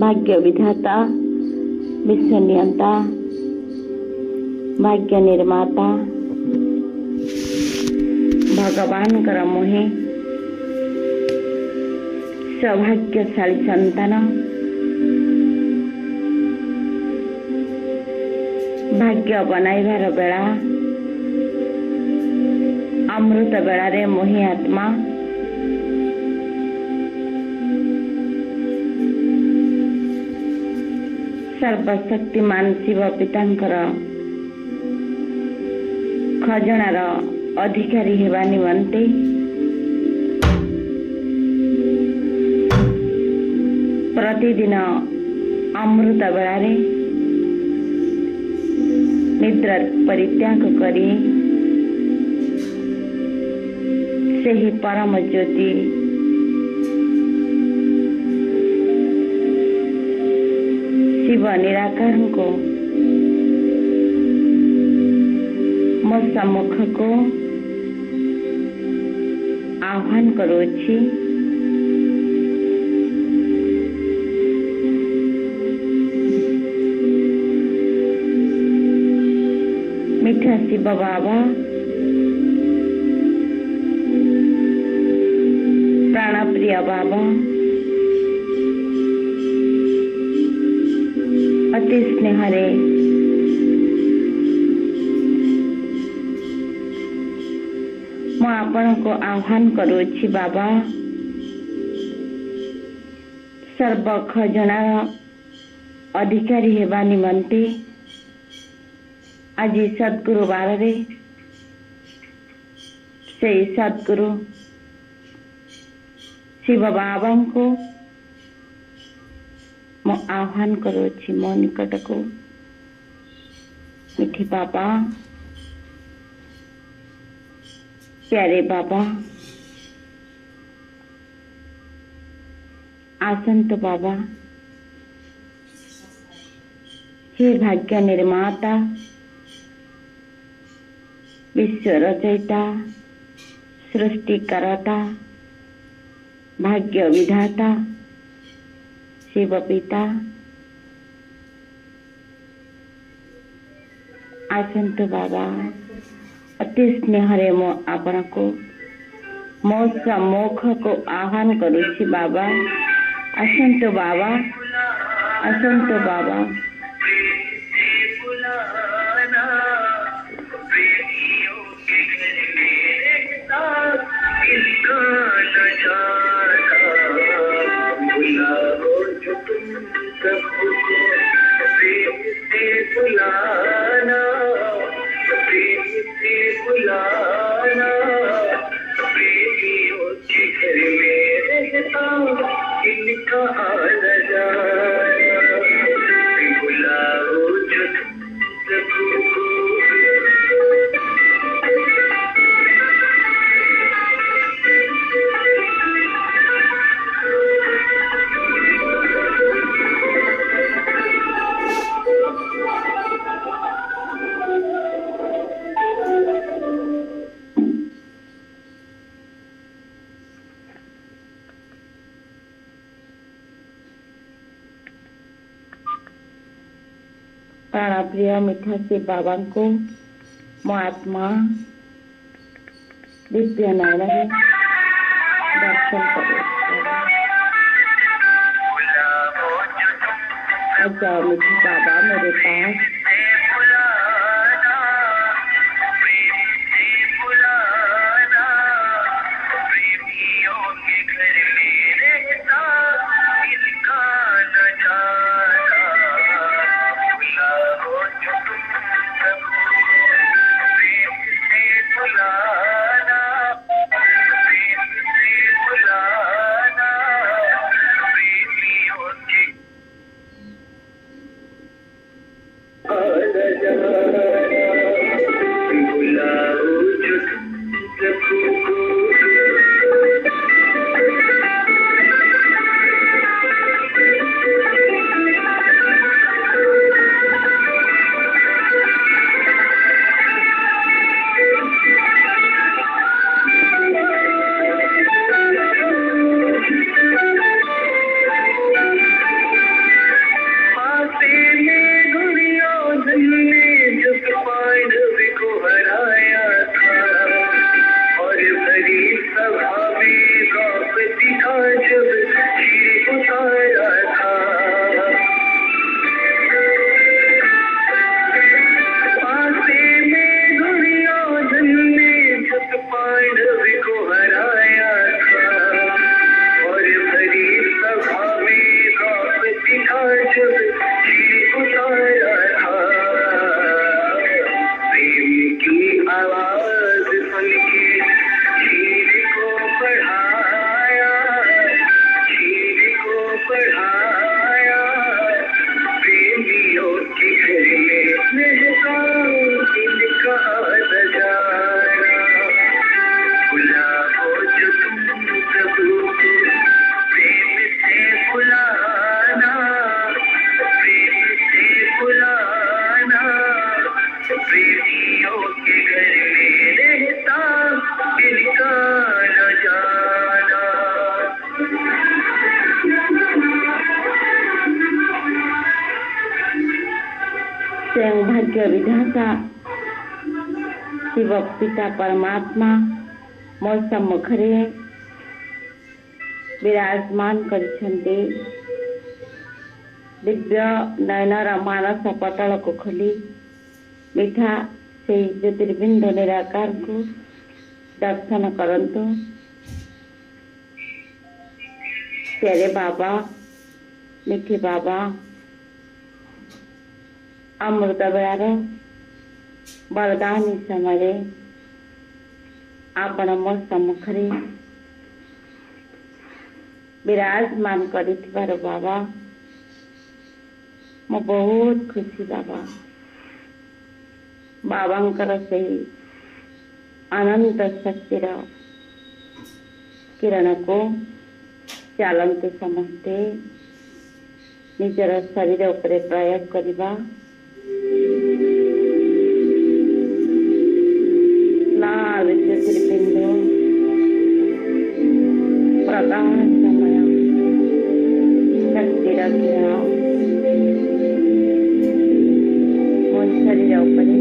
भाग्य विधाता, विश्व नियंता, भाग्य निर्माता भगवान कर मोहे सौभाग्यशाली संतान भाग्य बनाइबार बेला अमृत बेलारे मोहि आत्मा सर्वशक्तिमान शिव पितांकर खजनार अधिकारी हेबा निमंते प्रतिदिन अमृत बेलारे निद्रा परित्याग करी सेही परम ज्योति शिव निराकार को मो सम्मुख को आह्वान करुछि। मीठा शिव बाबा प्राण प्रिय बाबा अति स्नेहरे मु आपण को आह्वान करुछि बाबा सर्व खजनार अधिकारी हेबा निमंते आज सद्गुरुवार रे से सद्गुरु शिव बाबा को मो आह्वान करुछि मो निकट को। मिठी बाबा, प्यारे बाबा, आसंत बाबा, हे भाग्य निर्माता, विश्व रचयिता, सृष्टिकर्ता, भाग्य विधाता शिव पिता, आसंत बाबा अति स्नेहरे मो आपण को मो सम्मुख को आह्वान करुछि बाबा। आसंत बाबा, आसंत बाबा, प्राण प्रिय मीठा शिव बाबा को मो आत्मा दिव्य नयन दर्शन करो। अच्छा मीठा बाबा मेरे पास प्रिय विधाता शिव पिता परमात्मा मो सम्मुखरे विराजमान करिसेंती। दिव्य नयनर मानस पटल को खोली मिठा से ज्योतिर्बिंदु निराकार को दर्शन करंतु। प्यारे बाबा, मिठी बाबा, अमृत बेलार वरदानी समय आपण मो सम्मुखरे विराजमान करिथिबार बाबा मो बहुत खुशी। बाबा बाबांकर से अनंत शक्तिर किरण को चलते समस्ते निजर शरीर उपरे प्रयोग करवा। लाल ज्योतिर्बिंदु प्रकाशमय शक्तिर किरण मो शरीर उपरे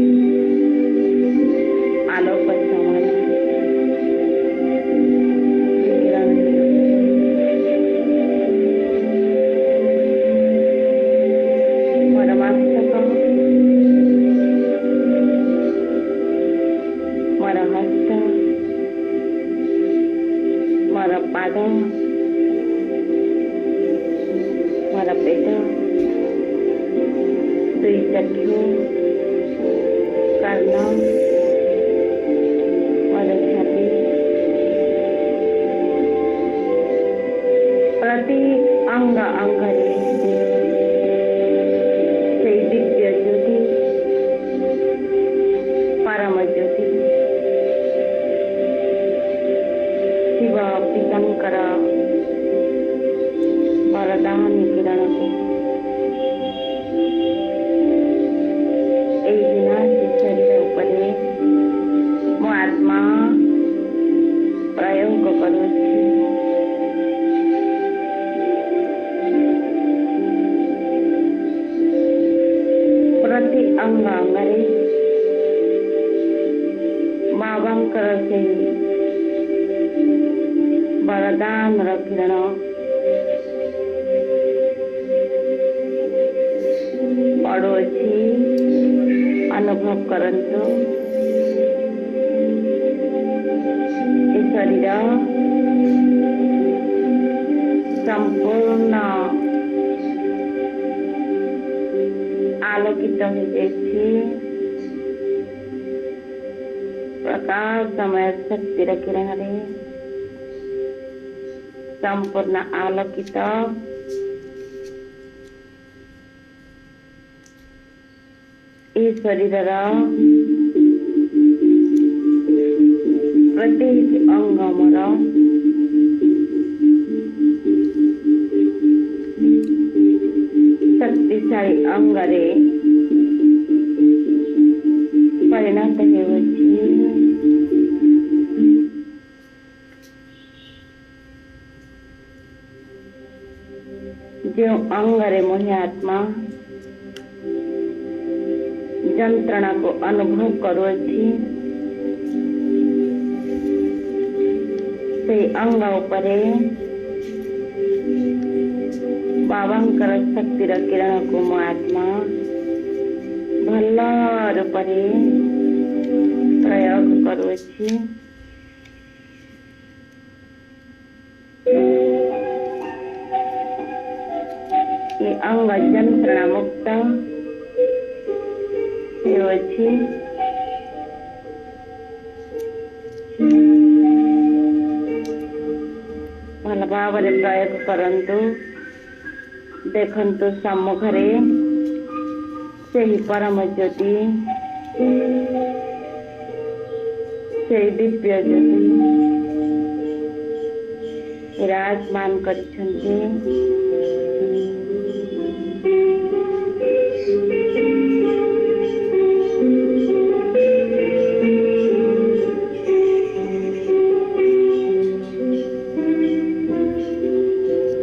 आलोक समय पाद मोर पेट दुई चक्षु कर्ण मोर छाती प्रति अंग अंगरे से दिव्य ज्योति परम ज्योति शिव पितांकर वरदान किरण को शरीर उपरे मो आत्मा प्रयोग करुछि। प्रति अंग अंगरे बाबांकर से वरदान किरण पड़ोसी अनुभव करंतु। शरीर संपूर्ण आलोकित हो जाए प्रकाशमय शक्तिर किरण रे संपूर्ण आलोकित इस शरीर प्रत्येक अंग मोर शक्तिशाली अंगरे परिणत होउछि। जो अंगरे मोहि आत्मा यंत्रणा को अनुभव करुछि से अंग उपरे बाबांकर शक्तिर किरण को मो आत्मा भल रूपरे प्रयोग करुछि। ये अंग यंत्रणा मुक्त होछि। भल भाव प्रयोग करंतु। देखंतु सम्मुखरे सेही परम ज्योति सेही दिव्य ज्योति विराजमान करिसेंती।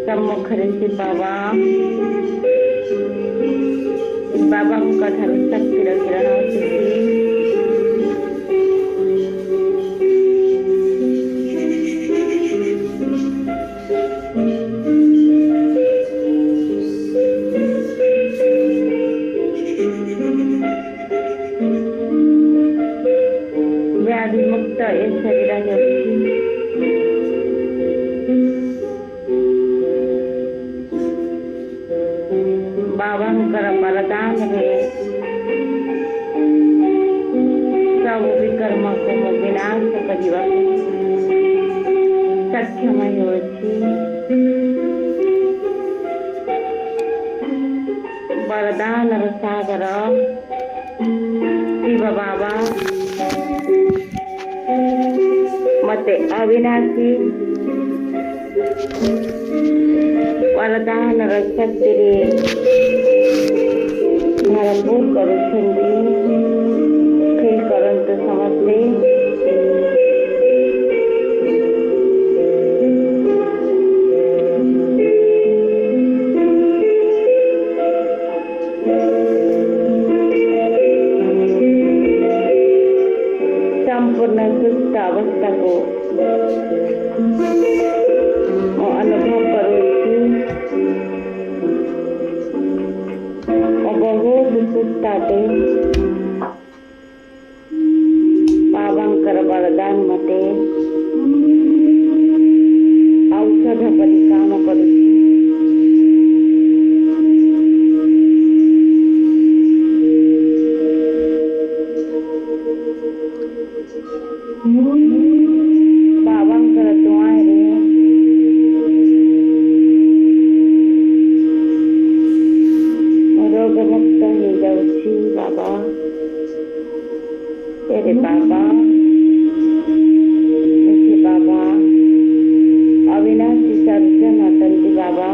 सम्मुखरे से बाबा ବାବାଙ୍କ ଠାରୁ ଶକ୍ତିର କିରଣ ଆସୁଛି। व्याधि मुक्त ए शरीर ହେଉଛି। ବାବାଙ୍କର ବରଦାନରେ ସବୁ ବିକର୍ମକୁ ମୁଁ ବିନାଶ କରିବାକୁ ସକ୍ଷମ ହେଉଛି। ବରଦାନର ସାଗର ଶିବ ବାବା ମତେ ଅବିନାଶୀ वरदान शक्ति भरपूर करुछंदी। फील करंतु समस्ते संपूर्ण सुप्त अवस्था को अनुभव करुछि। बहुत सुस्ताते बाबांकर वरदान मते औषध परी काम करुछि। बाबांकर दुआरे रोग मुक्त हो जाऊँ। बाबा तेरे बाबा तेरे बाबा अविनाशी सर्जन अटंती बाबा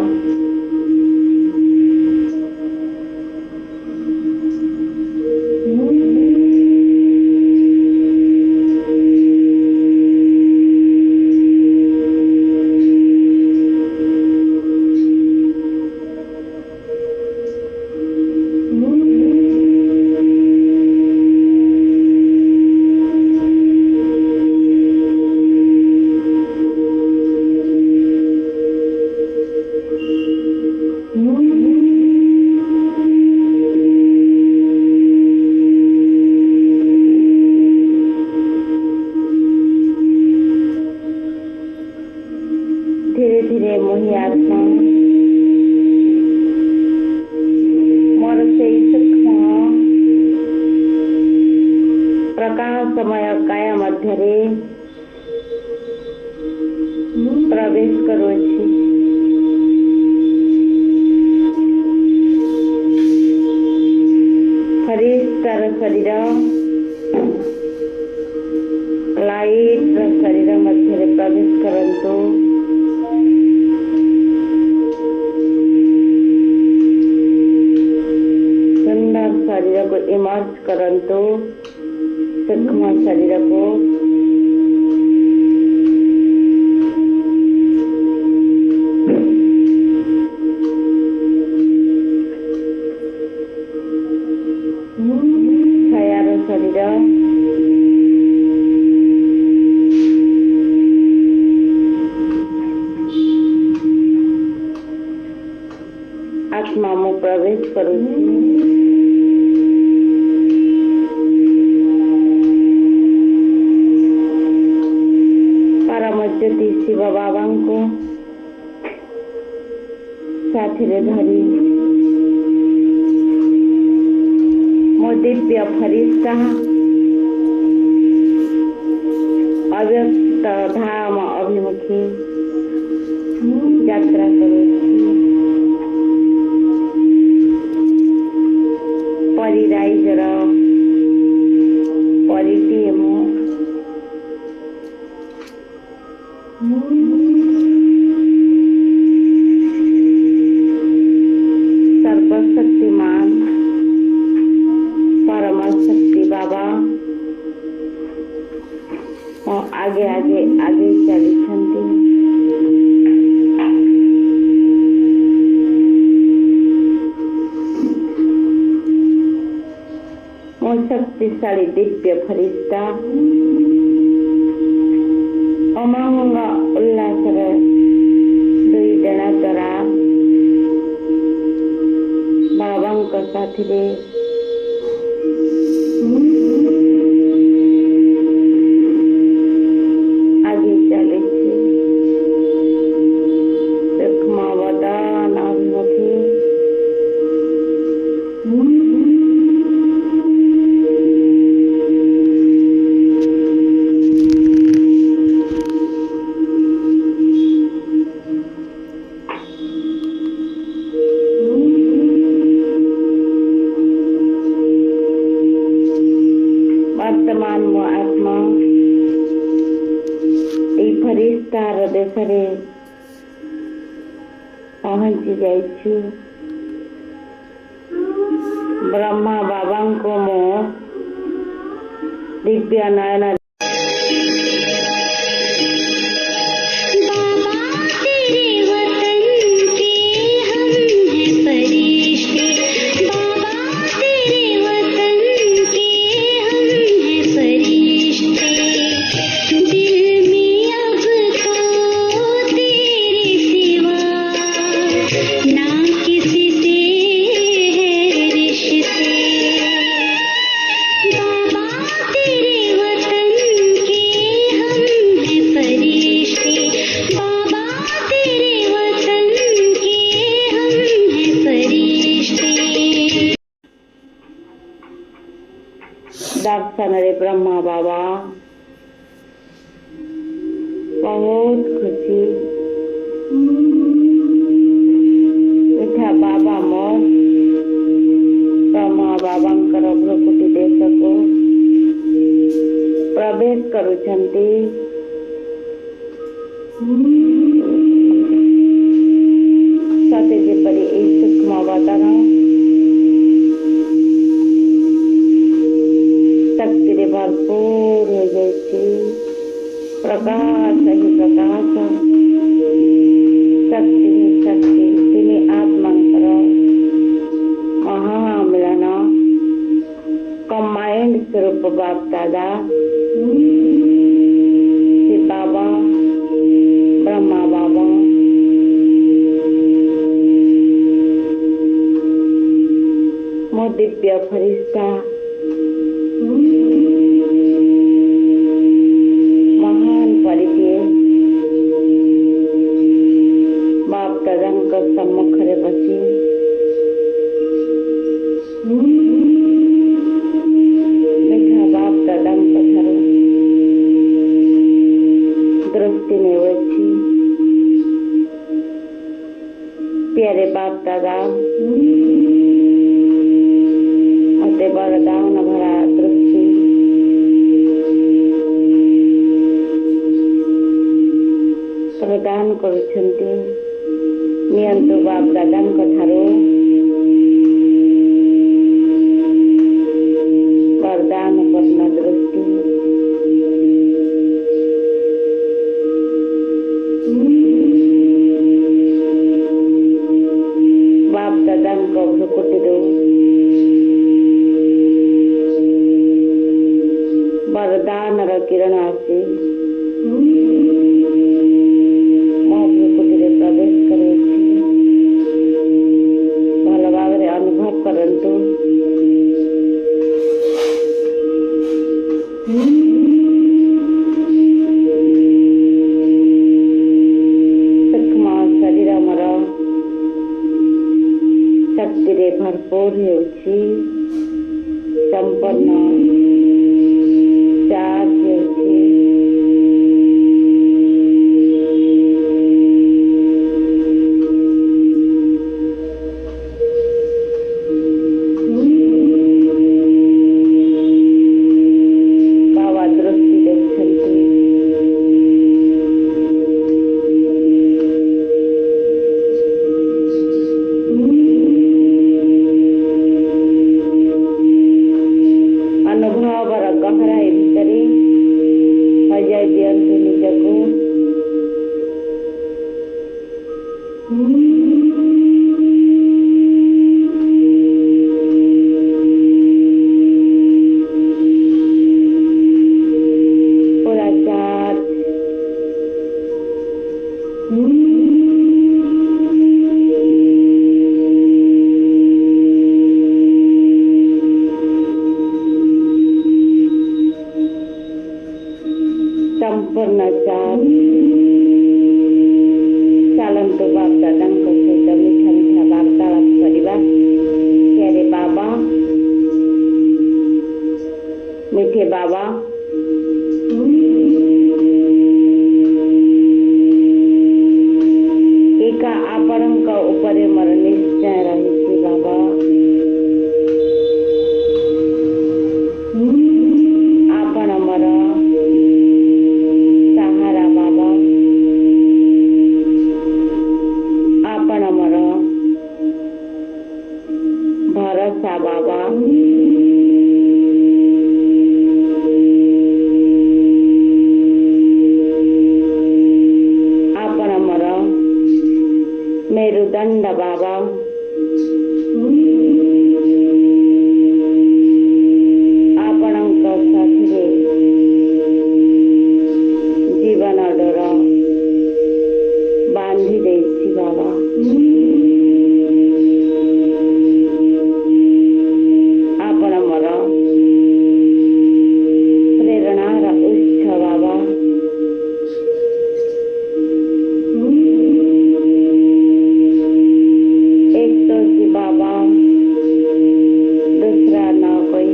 धीरे धीरे मोहि आत्मा मोर से सूक्ष्म प्रकाशमय काय मध्य प्रवेश करुछि। फरिश्तार शरीर लाइट शरीर मध्य प्रवेश करंतु। शरीर को इमर्ज करंतु। सूक्ष्म शरीर को छायार शरीर आत्मा में प्रवेश करुछि। ज्योति शिव बाबा को साथी धरी मो दिव्य फरिश्ता अव्यक्त धाम अभिमुखी यात्रा करुछि। परिराइजर परि टीम सर्वशक्तिमान परम शक्ति बाबा आगे आगे आगे चली। शक्तिशाली दिव्य फरिश्ता ଅମଙ୍ଗ ଉଲ୍ଲାସର ଦୁଇ ଜଣ ଦ୍ୱାରା ବାବାଙ୍କ ସାଥିରେ ଆଗେଇ ଚାଲିଛି। ସୂକ୍ଷ୍ମବଦନ ଅଭିମୁଖୀ ବର୍ତ୍ତମାନ ମୋ ଆତ୍ମା ଏଇ ଫରିସ୍ତାର ଦେଶରେ ପହଞ୍ଚି ଯାଇଛି। ବ୍ରହ୍ମା ବାବାଙ୍କୁ ମୁଁ ଦିବ୍ୟ ନୟନ दर्शନରେ ब्रह्मा बाबा बहुत खुशी ଏଠା ବାବା ମୋ ब्रह्मा ବାବାଙ୍କର ଭ୍ରୁକୁଟି ଦେଶକୁ ପ୍ରବେଶ କରୁଛନ୍ତି। ସତେ ଯେପରି ଏହି ସୂକ୍ଷ୍ମ ବଦନ शक्ति भरपूर हो जाए। प्रकाश ही प्रकाश शक्ति ही शक्ति तीन आत्मांतर महामिलन कंबाइंड स्वरूप बाप दादा शिव बाबा ब्रह्मा बाबा मो दिव्य फरिश्ता महान परिचय बाप दादाଙ୍କ ସମ୍ମୁଖରେ ବସି ମିଠା ବାପ ଦାଦାଙ୍କ ଠାରୁ ଦୃଷ୍ଟି ନେଉଅଛି। प्यारे बाप दादा मते वरदान भरा दृष्टि प्रदान करुछन्ति। नियंतु बाप दादाଙ୍କ ଠାରୁ वरदान पूर्ण दृष्टि बाप दादाଙ୍କ ଭ୍ରୁକୁଟିରୁ वरदानର କିରଣ ଆସି ମୋ ଭ୍ରୁକୁଟିରେ ପ୍ରବେଶ କରୁଛି। ଭଲ ଭାବରେ ଅନୁଭବ କରନ୍ତୁ। ସୂକ୍ଷ୍ମ ଶରୀର ମୋର ଶକ୍ତିରେ ଭରପୁର ହେଉଛି। ସମ୍ପୂର୍ଣ୍ଣ ଚାର୍ଜ ହେଉଛି। ବାବା ଦୃଷ୍ଟି ଦେଉଛନ୍ତି। संपूर्ण चालन्तु बाप दादाଙ୍କ ସହିତ ମିଠା ମିଠା ବାର୍ତ୍ତାଳାପ କରିବା। प्यारे बाबा, मीठे बाबा, एका आपणଙ୍କ ଉପରେ ମୋର ନିଶ୍ଚୟ ରହିଛି ବାବା। ଆପଣ ମୋର ସାହାରା ବାବା। ଆପଣ ମୋର ଭରସା ବାବା। ଆପଣ ମୋର मेरुदंड बाबा। आपणଙ୍କ साथिरे जीवन डोर बांधी देछि बाबा। आपण मोर प्रेरणार उत्स बाबा। बाबा दूसरा न कोई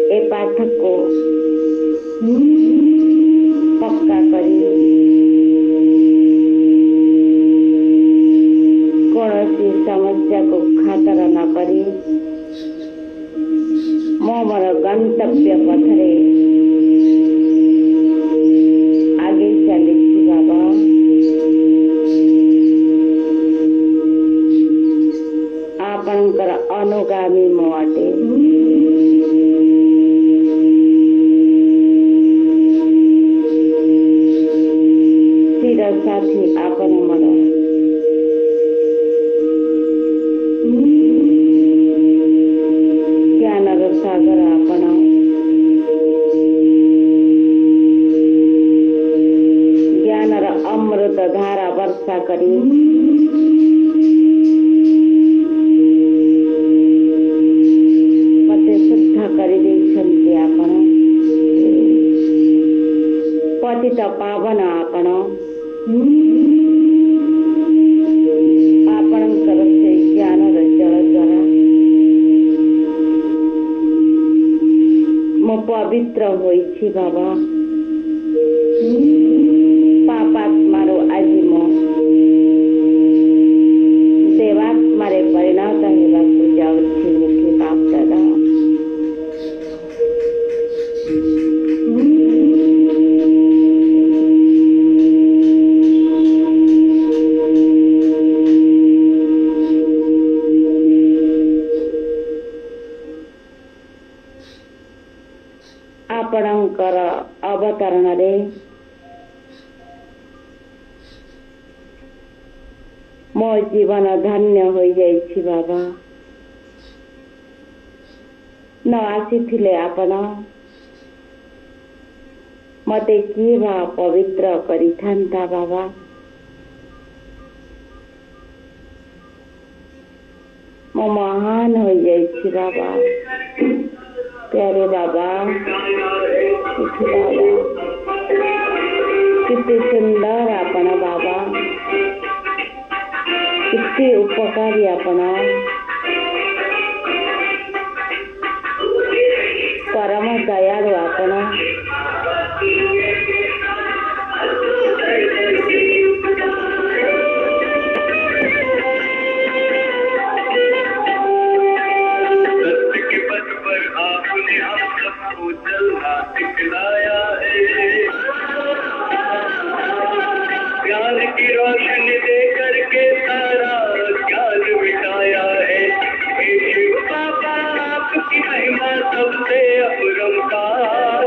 ए पाठ को पक्का करी कौन समस्या को खातर न करी मोर गंतव्य पथरे आगे चली बाबा। आपणकर अनुगामी मो अटे। स्थिर साथी आपण मोर। ज्ञानर सागर आपण। ज्ञानर अमृत धारा वर्षा करी आपण पतित पावन आपण। आपणकर से ज्ञानर जल द्वारा मो पवित्र होइछि बाबा। पापात्मारो आजि मो देवात्मारे परिणत हेबाकु जाउछि मुखे बाप दादा। आपणकर अवतरण रे मो जीवन धन्य हो जाइछि बाबा। न आसीथिले आपण मते किए बा पवित्र करिथांता बाबा। मो महान हो जाइछि बाबा। प्यारे बाबा, कितने सुंदर आपण बाबा, कितने उपकारी आपण, परम दयालु आपण। रोशनी दे करके सारा ज्ञान मिटाया है। बाबा आपकी महिमा सबसे अपरंपार।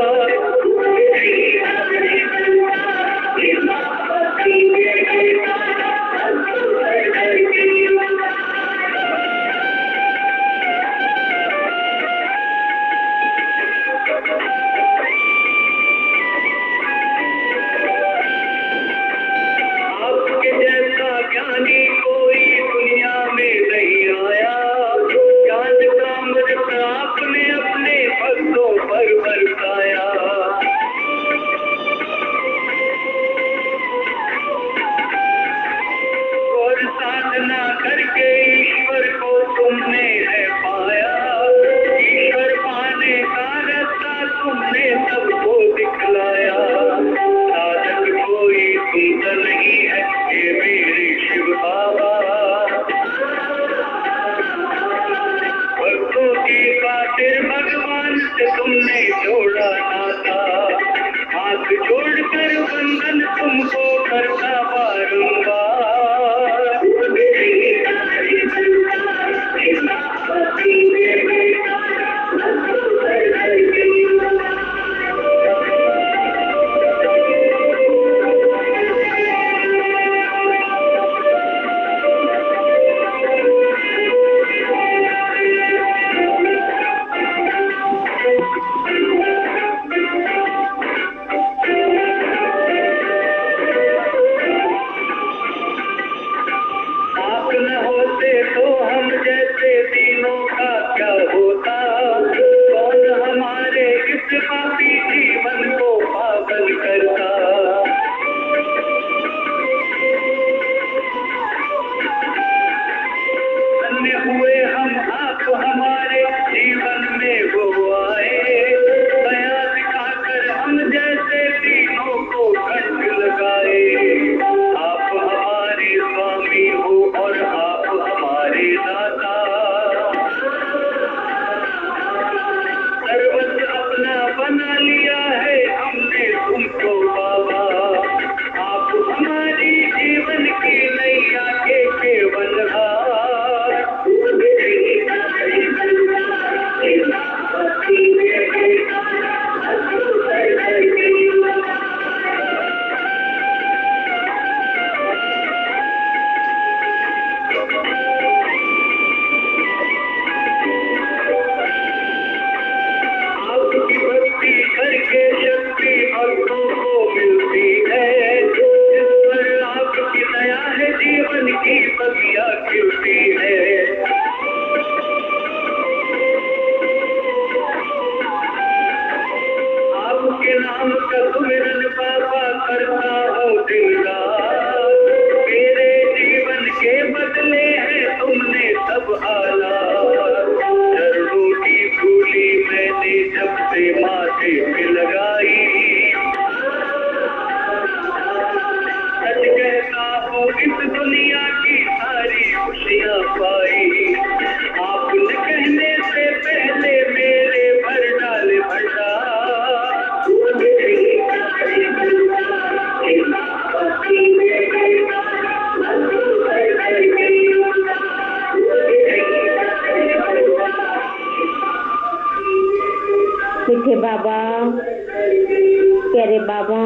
प्यारे बाबा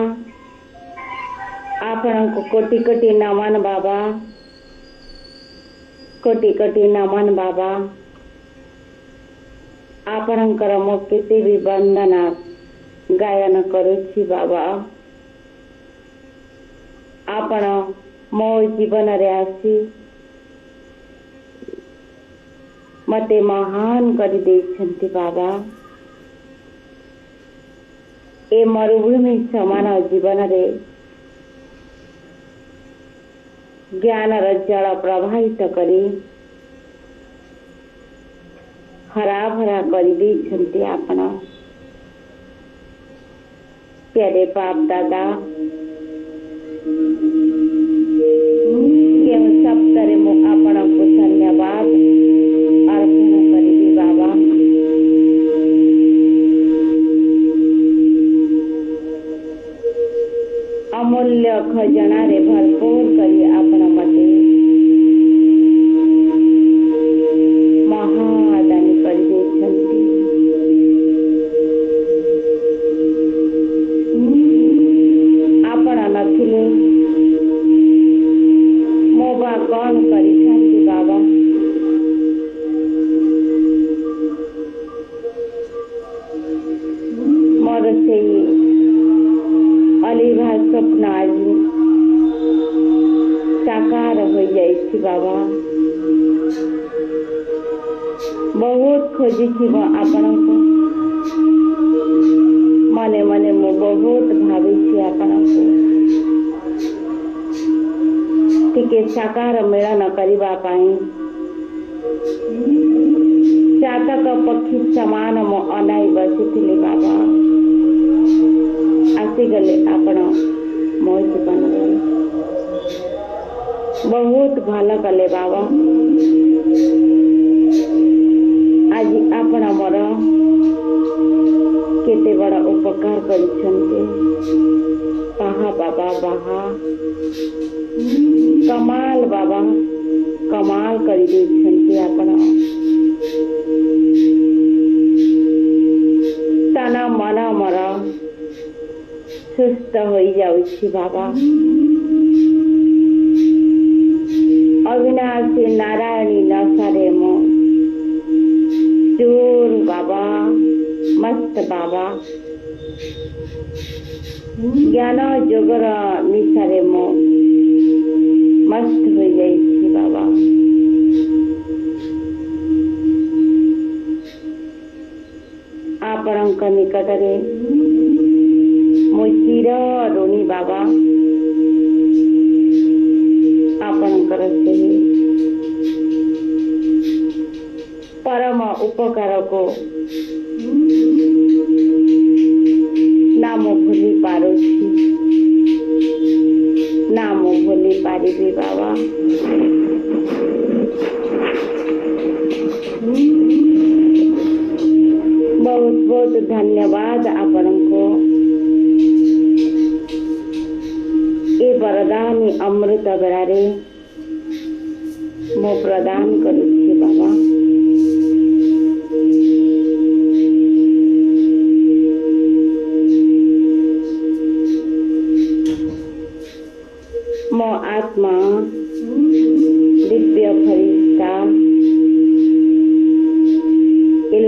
आपण को कोटि कोटि नमन बाबा, कोटि कोटि नमन बाबा। आपणकर मो केते भी वंदना गायन करुछि बाबा। आपण मो जीवन रे आसी मते महान करि देछन्ति बाबा। ए मरुभूमि समान जीवन रे ज्ञान जल प्रवाहित करी हरा भरा कर देछन्ति आपण। प्यारे बाप दादा केउ शब्दरे मु आपण को धन्यवाद अर्पण करी बाबा। अमूल्य खजाना रे भरपूर करी आपण मते महादानी कर देछन्ति। आपण नथिले मोबा कौन करिछन्ति बाबा। मोर से अलीभा स्वप्न आज साकार हो जाइछि बाबा। बहुत खोजी आपण को मने मने मु बहुत भावी आपण को टिके साकार मिलन करिबा पाई चातक पक्षी समान मो अनाई बसिथिले बाबा। आसीगले आपण मो जीवन बहुत भल कले बाबा। आज आपण मोर केते बड़ा उपकार करिछन्ते बाहा बाबा बाहा। कमाल बाबा कमाल करि देछन्ते आपण। तन मन मोर सुस्त हो जाउछि बाबा। अविनाशी नारायणी नसारे मो चूर बाबा मस्त बाबा। ज्ञान जोगर निशारे मो मस्त हो जाइछि बाबा। आपणक निकटरे मो चिर ऋणी बाबा। आपणकर से परम उपकार को नाम भूली पारुछि नाम भूली पारिबी बाबा। बहुत बहुत धन्यवाद आपनको ए वरदानी अमृत बेलारे मो प्रदान करुछि बाबा। मो आत्मा दिव्य फरिश्ता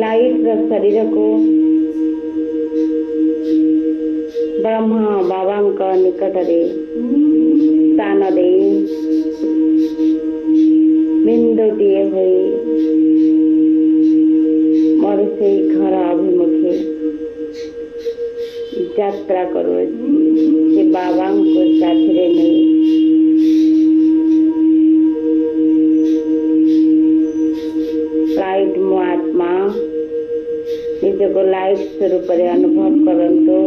लाइट शरीर को ब्रह्मा बाबा निकट रे स्थान दे बिंदुटीए हुई मोर से घर अभिमुखे यात्रा करुछि बाबा को साथरे नहीं। लाइट मो आत्मा निज को लाइट स्वरूप अनुभव करंतु।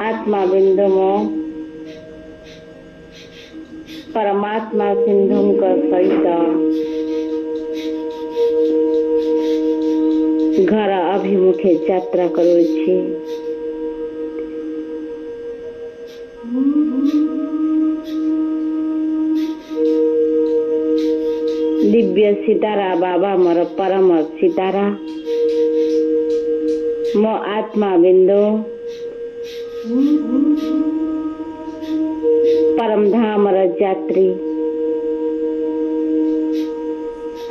आत्मा बिंदु मो परमात्मा सिंधु सहित घर अभिमुखे यात्रा करुछि। दिव्य सीतारा बाबा मोर परम सीतारा मो आत्मा बिंदु परम धाम यात्री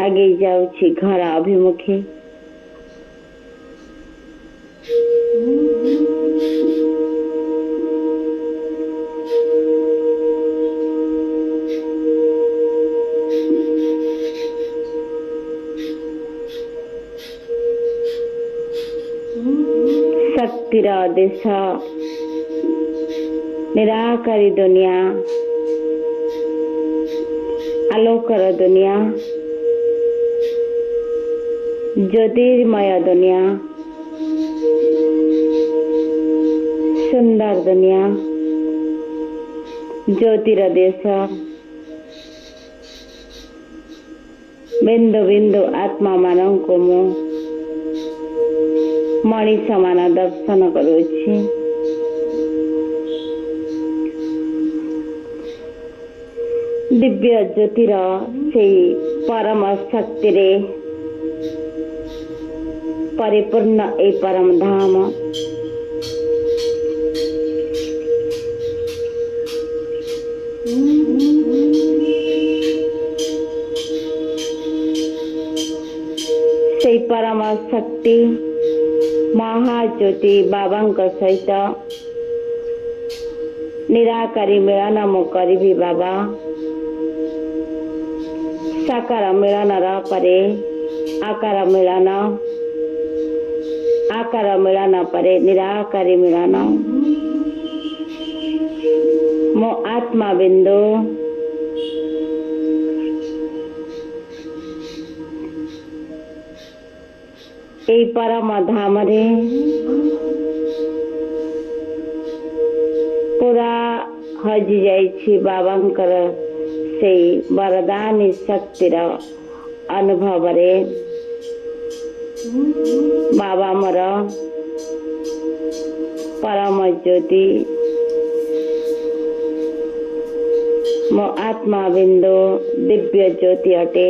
आगे जाऊँ घर अभिमुखी शक्तिर देश निराकारी दुनिया आलोकर दुनिया ज्योतिर्मय दुनिया सुंदर दुनिया ज्योतिर देश बिंदु बिंदु आत्मा मानव को मु मणिष मान दर्शन करुछि। दिव्य ज्योतिर से परम शक्ति रे परिपूर्ण ए परम धाम से परम शक्ति महाज्योति बाबा सहित निराकारी मिलन मु करी बाबा साकार मिलन परे आकार मिलन परे निराकारी मिलन मो आत्मा बिंदु ए परम धाम रे पूरा हजि जाइछि बाबांकर से वरदानी शक्तिर अनुभव रे बाबा मोर परम ज्योति मो आत्मा बिंदु दिव्य ज्योति अटे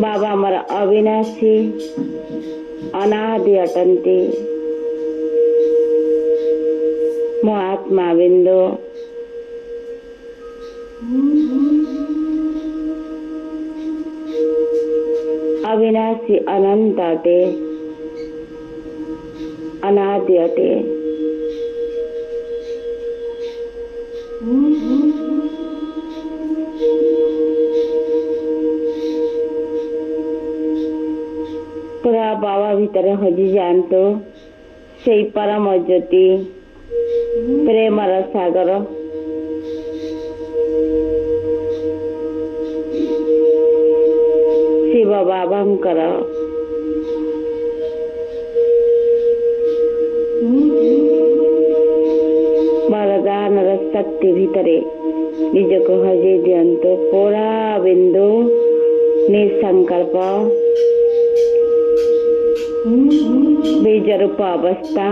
बाबा मोर अविनाशी अनादि अटंती मो आत्मा बिंदु अविनाशी अनंत अटे अनादि अटे पूरा बाबा भीतर हजि जानतो से परम ज्योति प्रेमर सागर शिव बाबांकर वरदान शक्ति भितरे निज को हजे दियंतो पूरा बिंदु निसंकल्प बीज रूप अवस्था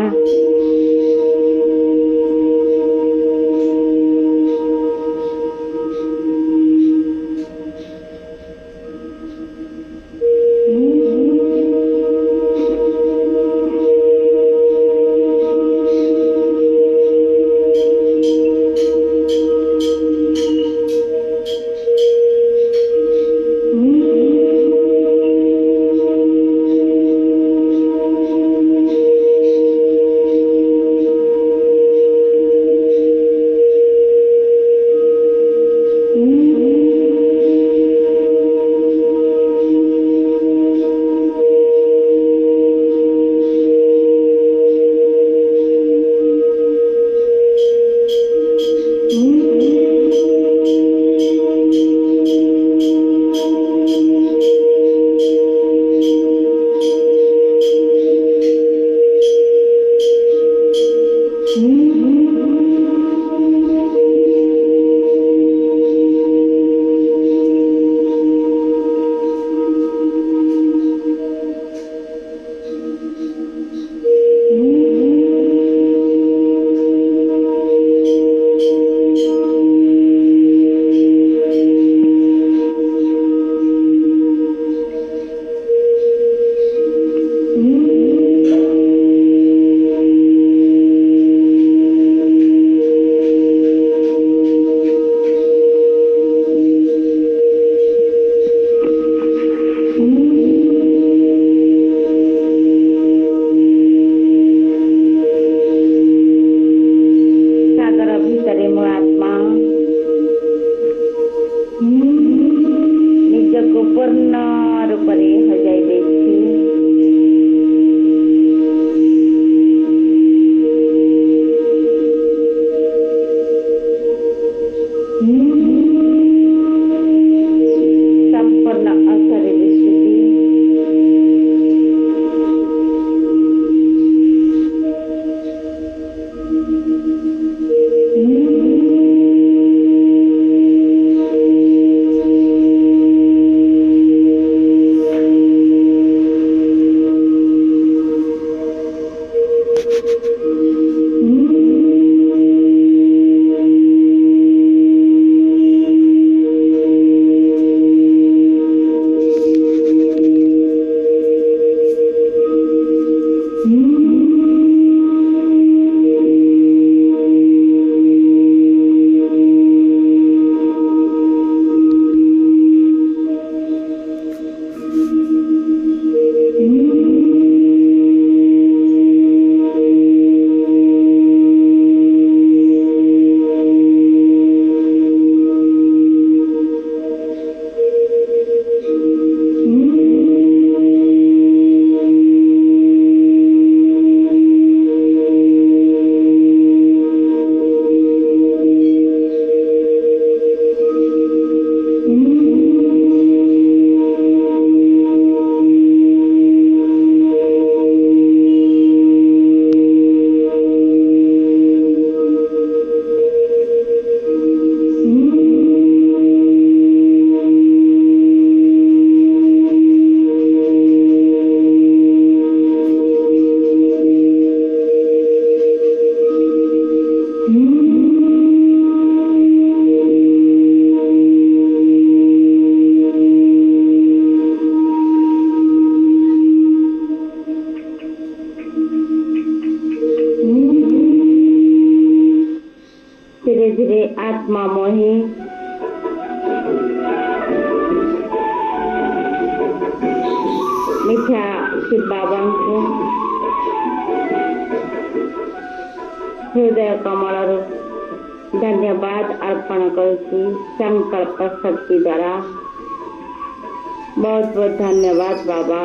आत्मा मोही मिथ्या शिव बाबा को हृदय कमल धन्यवाद अर्पण करुछि संकल्प शक्ति द्वारा। बहुत बहुत धन्यवाद बाबा।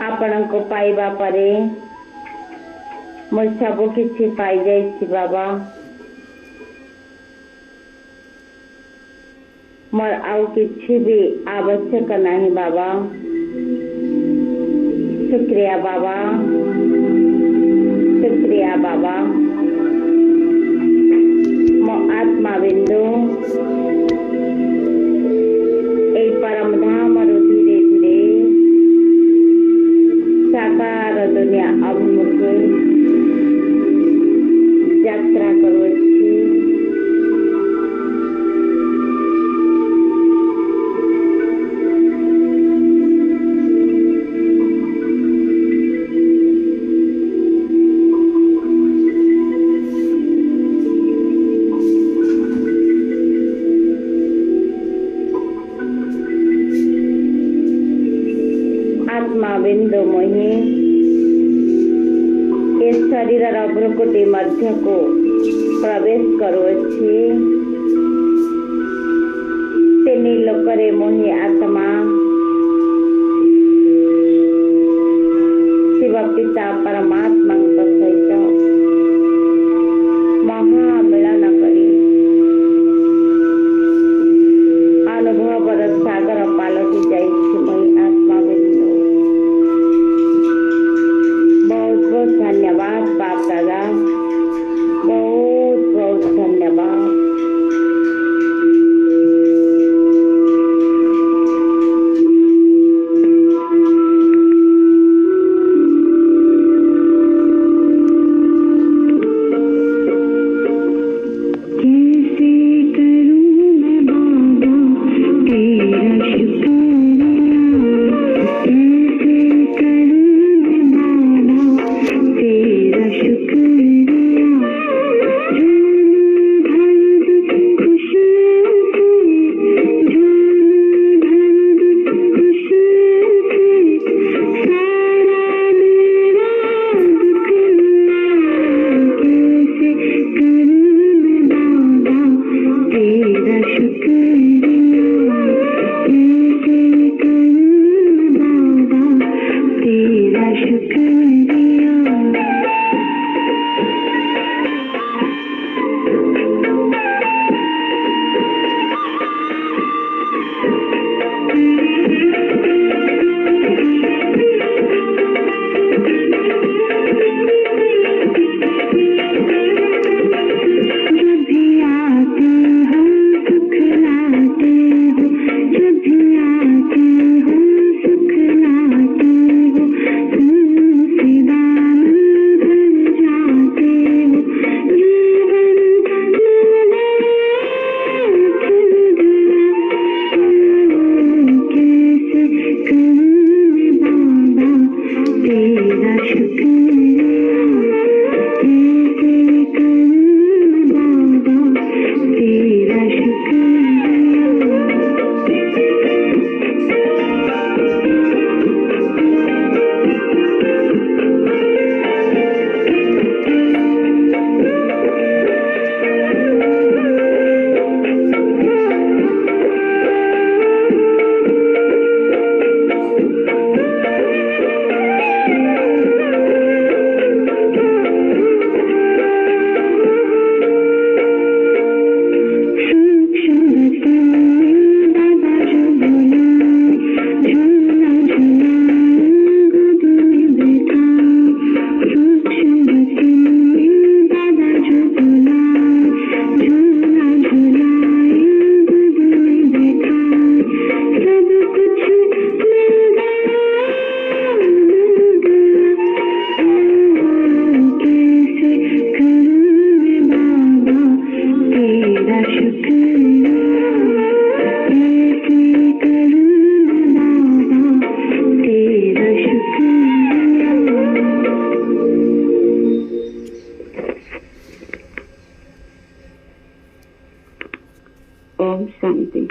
आपणको पाइबा परे मोर सब किछि पाई जाइछि बाबा। मोर आउ किछि भी आवश्यक नहीं बाबा। शुक्रिया बाबा, शुक्रिया बाबा। मो आत्मा बिंदु ए परम धाम रु धीरे धीरे साकार दुनिया अभिमुखे यात्रा करुछि। आत्मा बिंदु मोहि ए शरीर भ्रुकुटी मध्य को प्रवेश करुछि। नील करे मोहि आत्मा शिव पिता परमात्मा सहित महामिलन करी अनुभव सागर पालटी जाइछि मोहि आत्मा बिंदु। बहुत बहुत धन्यवाद बाप दादा, बहुत बहुत धन्यवाद। ओम शांति।